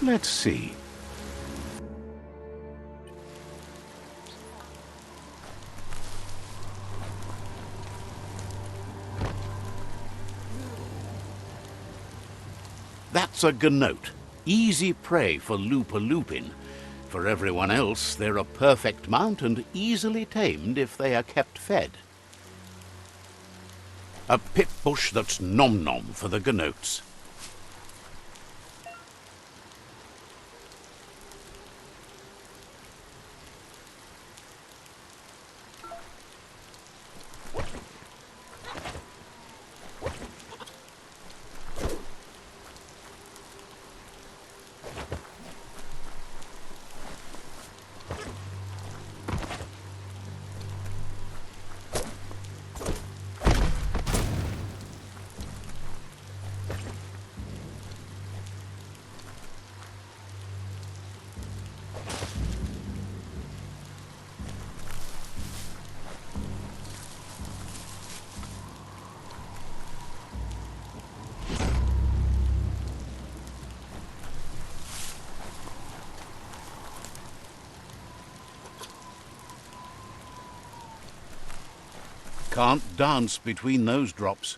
Let's see. That's a ganote. Easy prey for Lupa-Lupin. For everyone else, they're a perfect mount and easily tamed if they are kept fed. A pip bush that's nom-nom for the ganotes. Can't dance between those drops.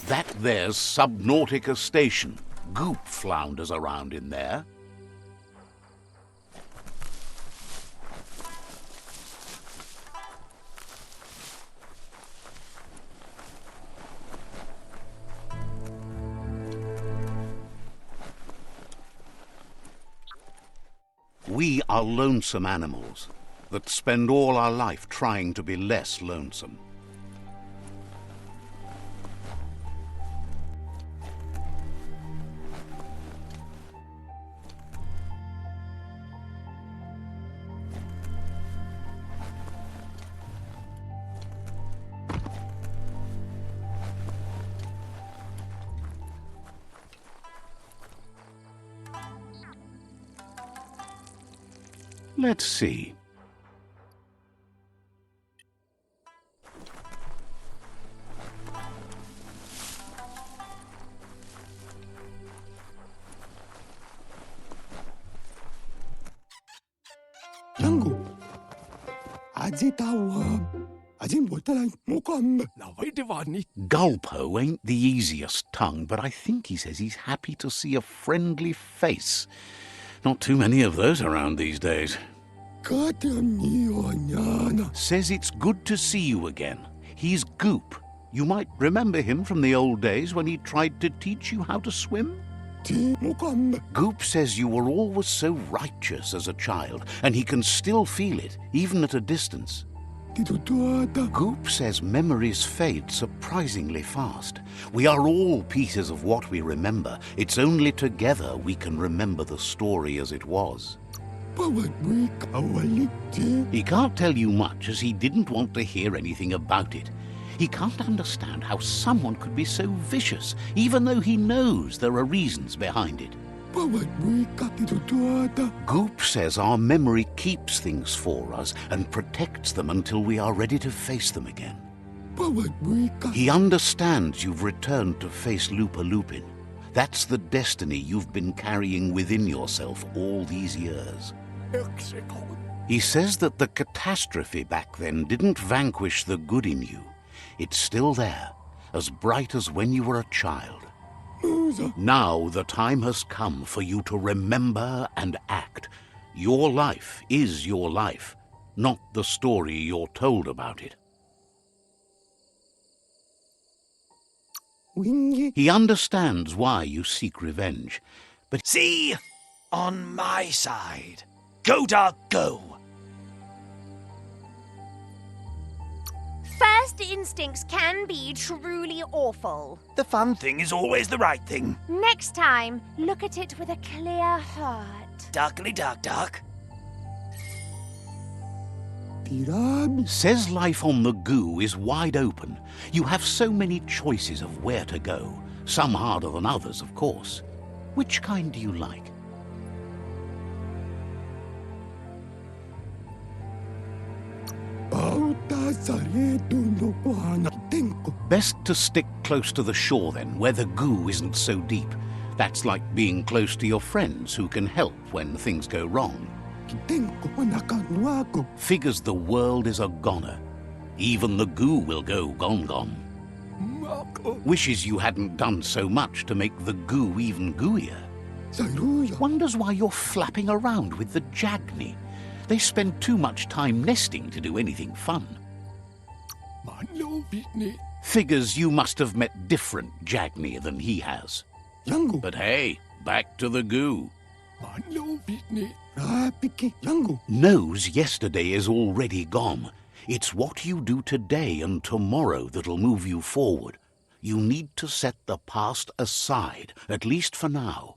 That there's Subnautica Station. Goop flounders around in there. We are lonesome animals that spend all our life trying to be less lonesome. Let's see. Langgo. Aji tahu. Aji botalan mukam. Nawai diwani. Gulpo ain't the easiest tongue, but I think he says he's happy to see a friendly face. Not too many of those around these days. Says it's good to see you again. He's Goop. You might remember him from the old days when he tried to teach you how to swim. Goop says you were always so righteous as a child, and he can still feel it, even at a distance. Goop says memories fade surprisingly fast. We are all pieces of what we remember. It's only together we can remember the story as it was. He can't tell you much, as he didn't want to hear anything about it. He can't understand how someone could be so vicious, even though he knows there are reasons behind it. Goop says our memory keeps things for us and protects them until we are ready to face them again. He understands you've returned to face Lupa-Lupin. That's the destiny you've been carrying within yourself all these years. He says that the catastrophe back then didn't vanquish the good in you. It's still there, as bright as when you were a child. Now the time has come for you to remember and act. Your life is your life, not the story you're told about it. He understands why you seek revenge, but See? On my side. Go, dog, go! First instincts can be truly awful. The fun thing is always the right thing. Next time, look at it with a clear heart. Duckly duck duck. says life on the goo is wide open. You have so many choices of where to go, some harder than others, of course. Which kind do you like? Best to stick close to the shore then, where the goo isn't so deep. That's like being close to your friends who can help when things go wrong. Figures the world is a goner. Even the goo will go gone. Wishes you hadn't done so much to make the goo even gooier. Wonders why you're flapping around with the Jagni. They spend too much time nesting to do anything fun. Figures you must have met different Jagni than he has. But hey, back to the goo. Knows yesterday is already gone. It's what you do today and tomorrow that'll move you forward. You need to set the past aside, at least for now.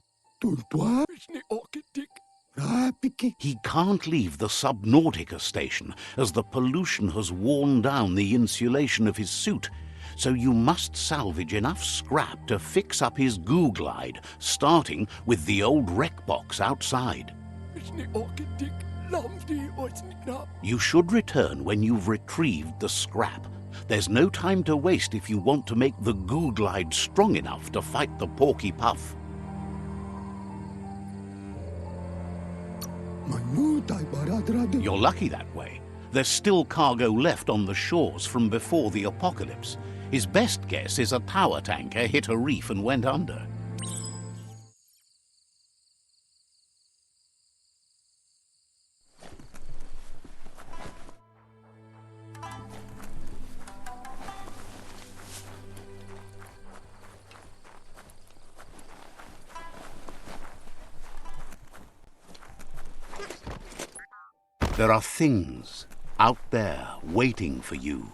He can't leave the Subnautica station, as the pollution has worn down the insulation of his suit, so you must salvage enough scrap to fix up his goo glide, starting with the old wreck box outside. You should return when you've retrieved the scrap. There's no time to waste if you want to make the goo glide strong enough to fight the Porky Puff. You're lucky that way. There's still cargo left on the shores from before the apocalypse. His best guess is a tower tanker hit a reef and went under. There are things out there waiting for you.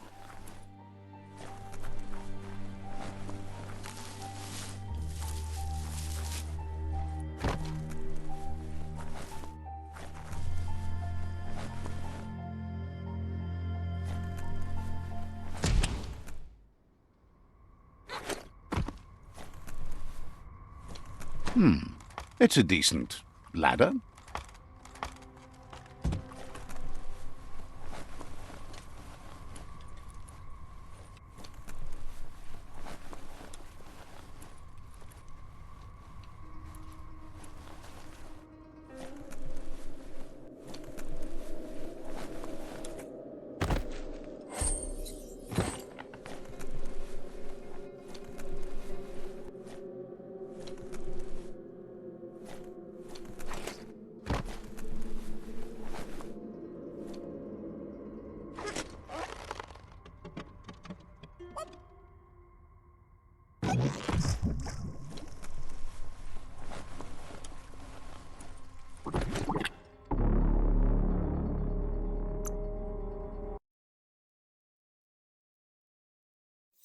It's a decent ladder.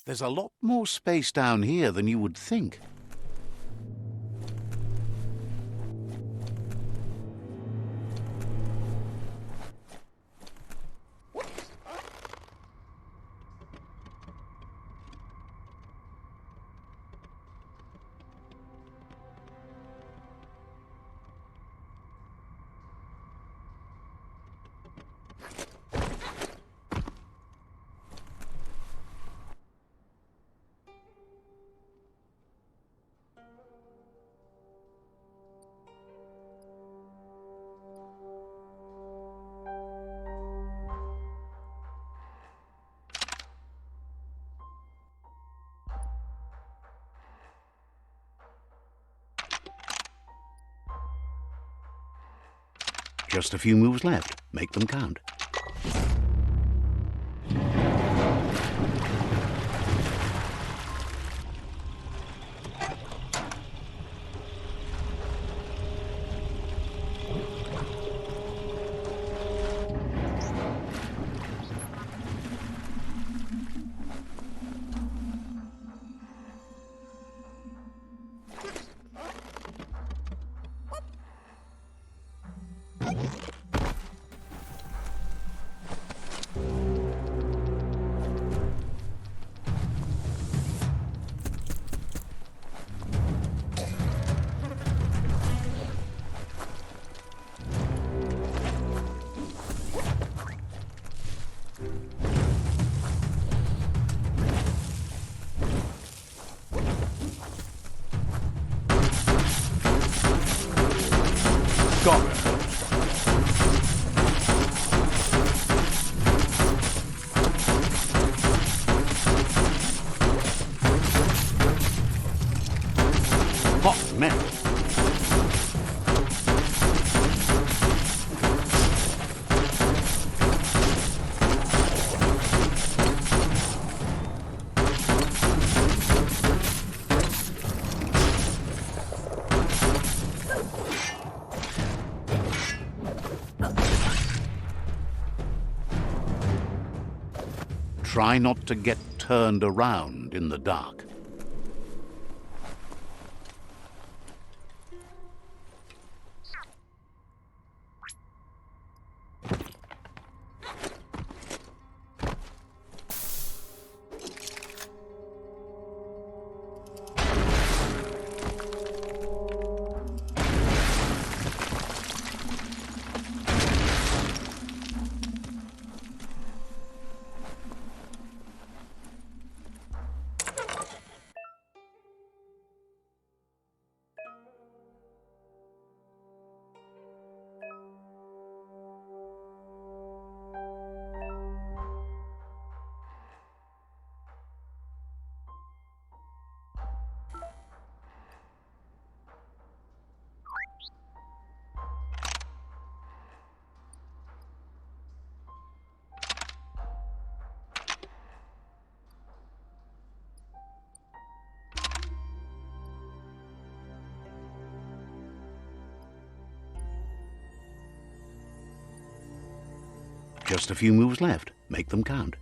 There's a lot more space down here than you would think. Just a few moves left. Make them count. Got it. Hot metal. Try not to get turned around in the dark. Just a few moves left. Make them count.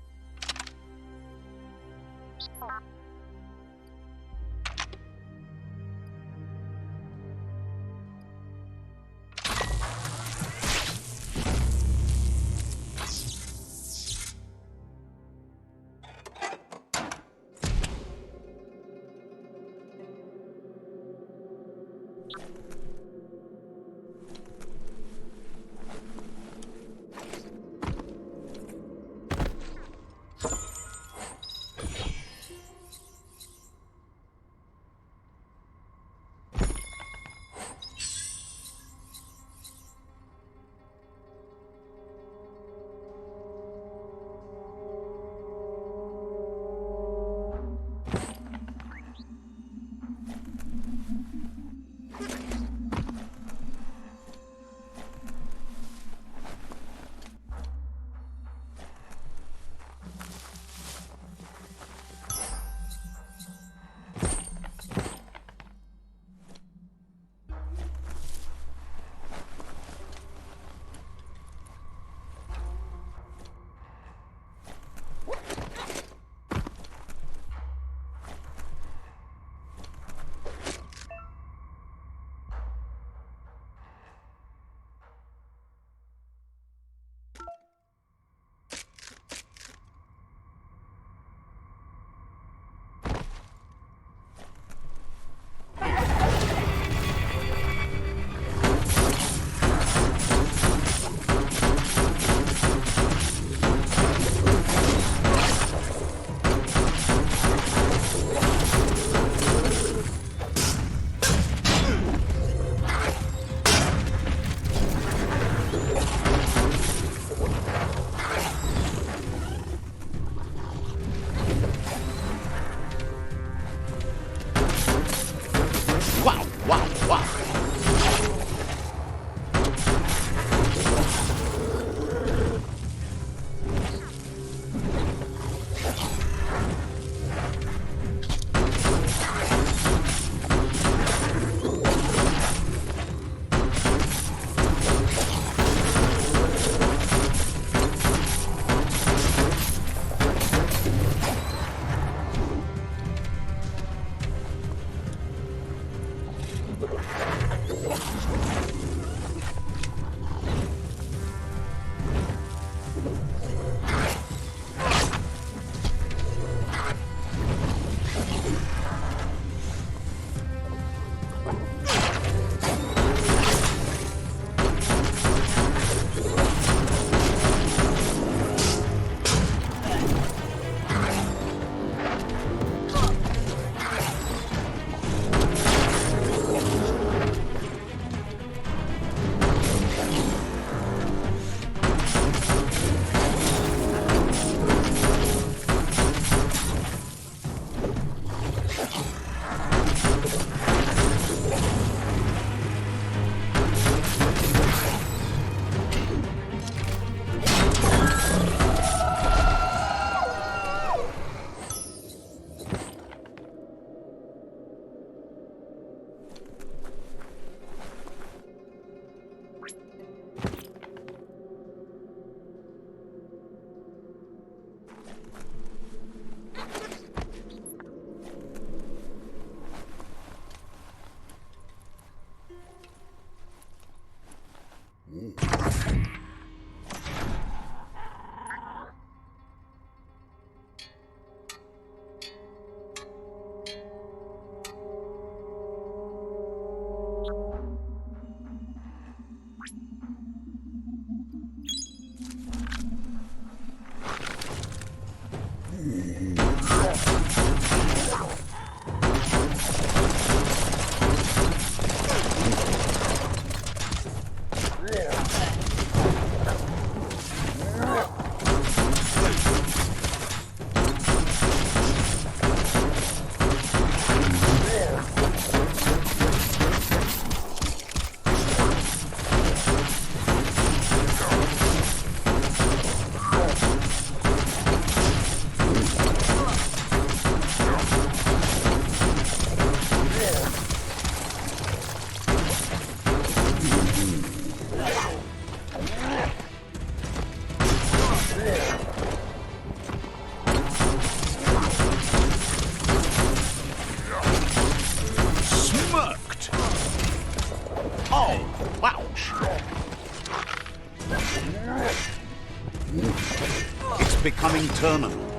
It's becoming terminal.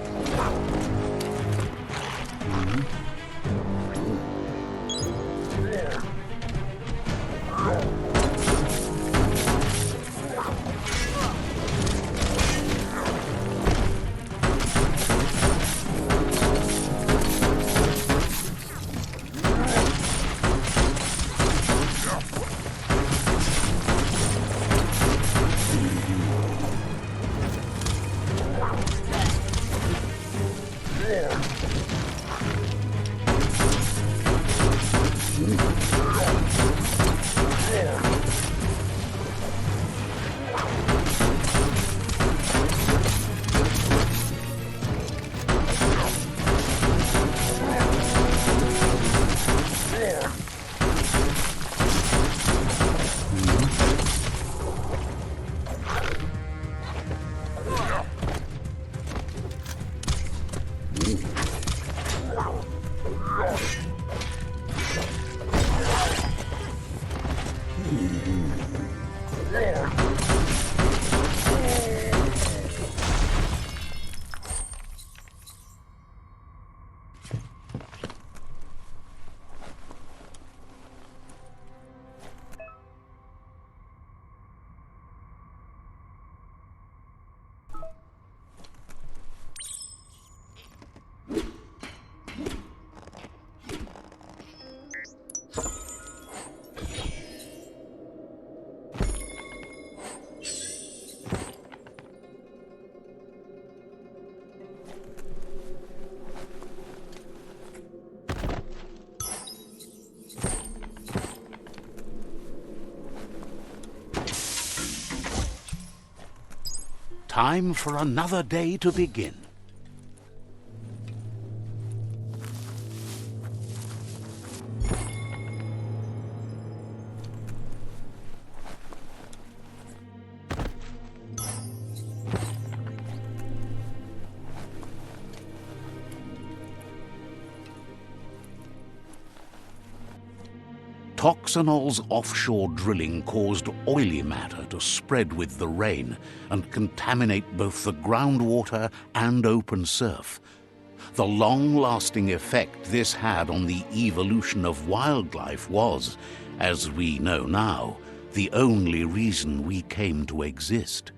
Time for another day to begin. Toxanol's offshore drilling caused oily matter to spread with the rain and contaminate both the groundwater and open surf. The long-lasting effect this had on the evolution of wildlife was, as we know now, the only reason we came to exist.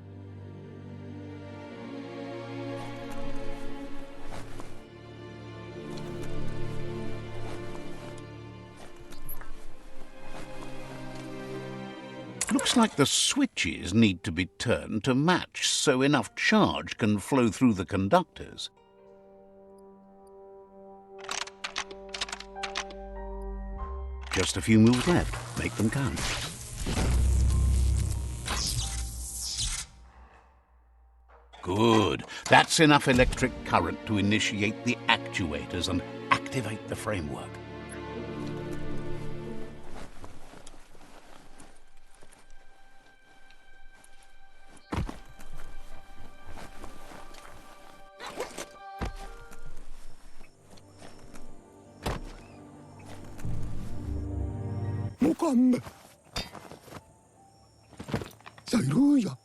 Looks like the switches need to be turned to match so enough charge can flow through the conductors. Just a few moves left. Make them count. Good. That's enough electric current to initiate the actuators and activate the framework. Mukamme. Sairuja.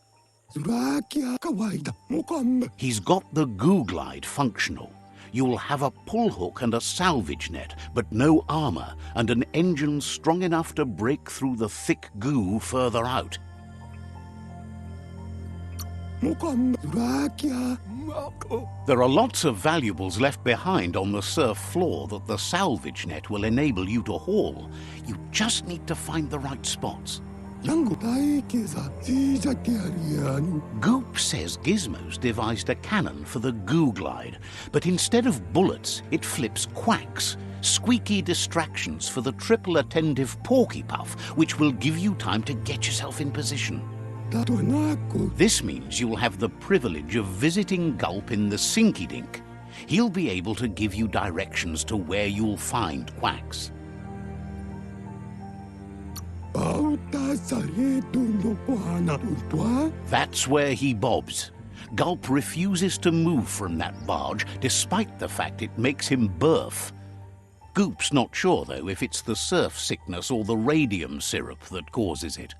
Surakia kawaida. Mukamme. He's got the goo glide functional. You'll have a pull hook and a salvage net, but no armor, and an engine strong enough to break through the thick goo further out. Mukamme. Surakia. Mako. There are lots of valuables left behind on the surf floor that the salvage net will enable you to haul. You just need to find the right spots. Yangu taikeza sijatiarianu. Goop says Gizmo's devised a cannon for the goo glide, but instead of bullets, it flips quacks, squeaky distractions for the triple attentive porky puff, which will give you time to get yourself in position. Tatonako. This means you'll have the privilege of visiting Gulp in the Sinky Dink. He'll be able to give you directions to where you'll find quacks. That's where he bobs. Gulp refuses to move from that barge, despite the fact it makes him burf. Goop's not sure, though, if it's the surf sickness or the radium syrup that causes it.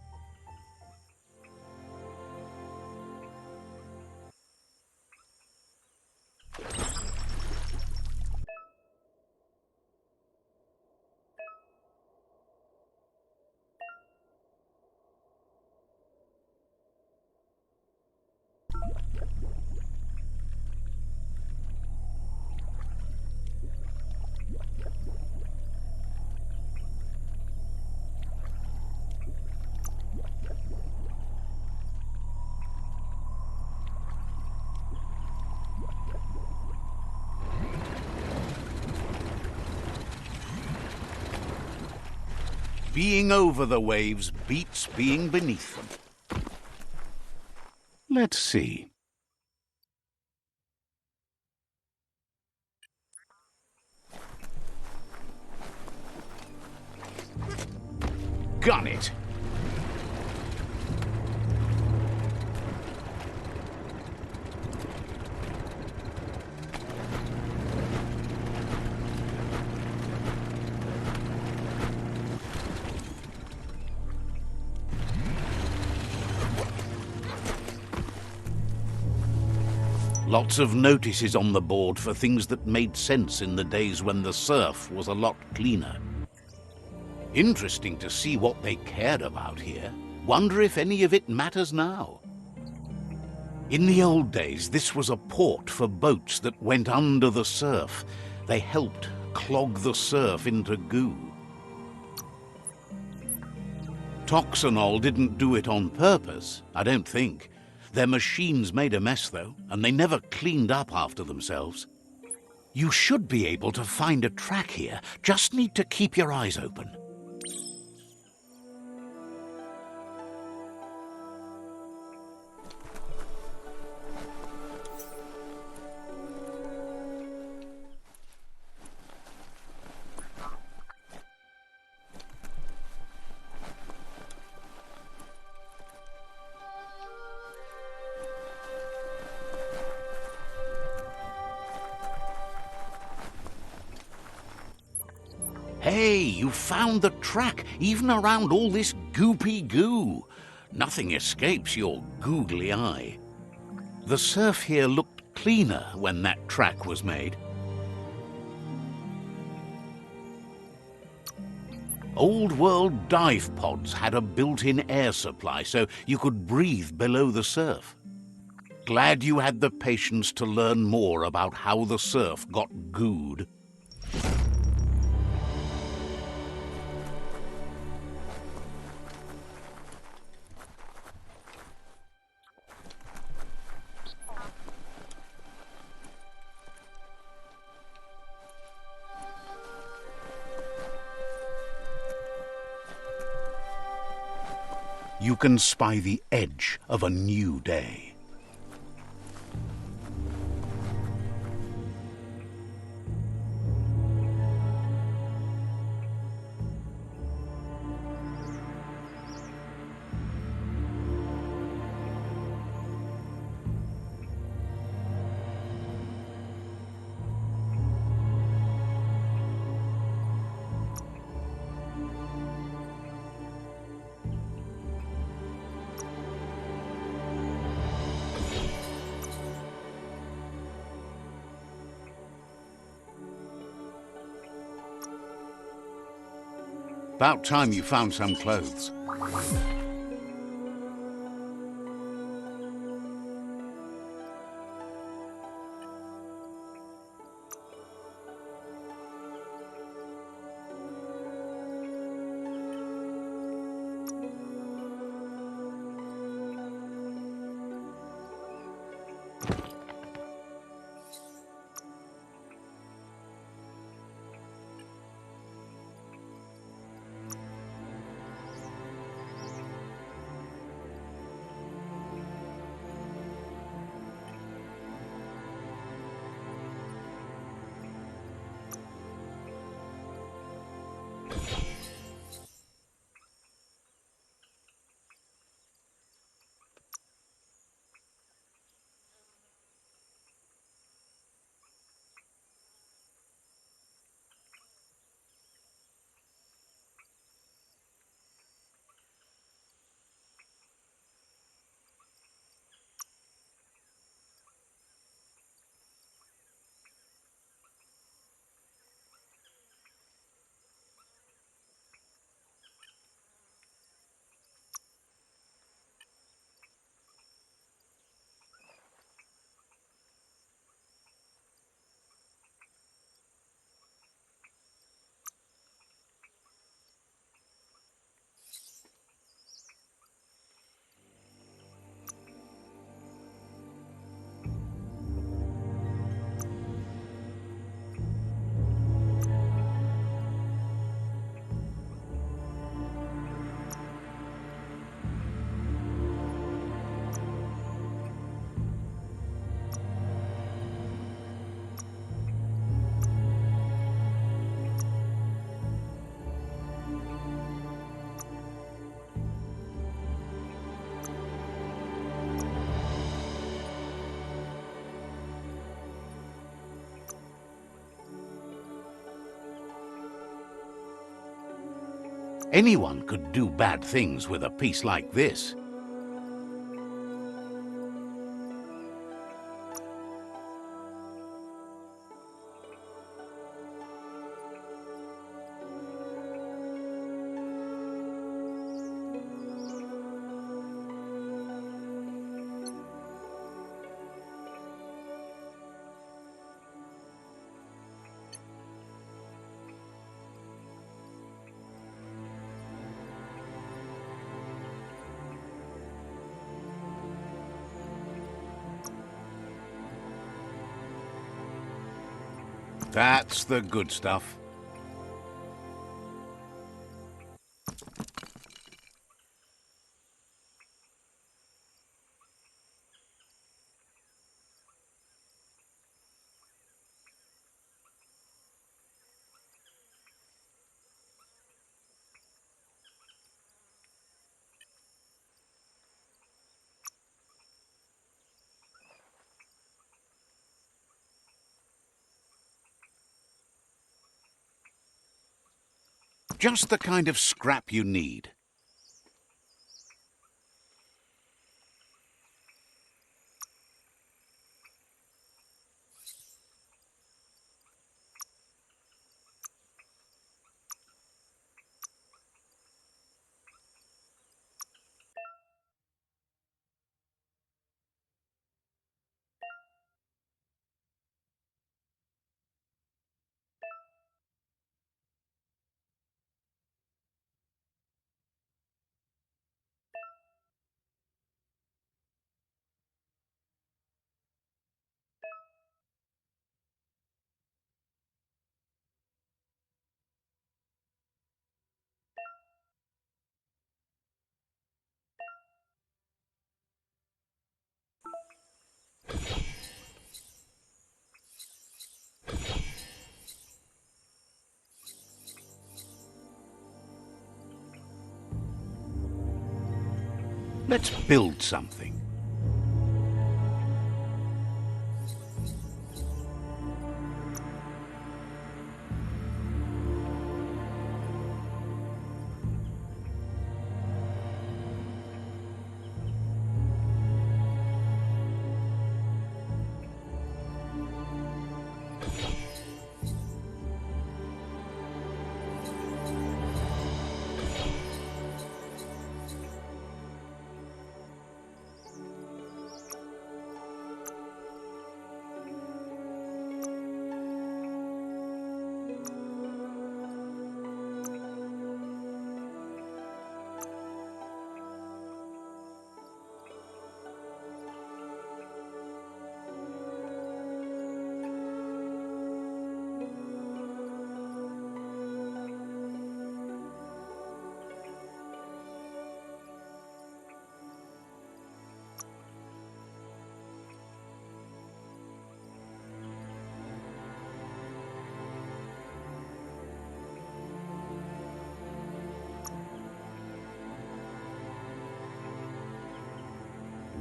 Being over the waves beats being beneath them. Let's see. Gun it! Lots of notices on the board for things that made sense in the days when the surf was a lot cleaner. Interesting to see what they cared about here. Wonder if any of it matters now. In the old days, this was a port for boats that went under the surf. They helped clog the surf into goo. Toxanol didn't do it on purpose, I don't think. Their machines made a mess, though, and they never cleaned up after themselves. You should be able to find a track here. Just need to keep your eyes open. Hey, you found the track, even around all this goopy goo. Nothing escapes your googly eye. The surf here looked cleaner when that track was made. Old world dive pods had a built-in air supply, so you could breathe below the surf. Glad you had the patience to learn more about how the surf got gooed. You can spy the edge of a new day. About time you found some clothes. Anyone could do bad things with a piece like this. That's the good stuff. Just the kind of scrap you need. Let's build something.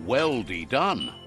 Well-de done.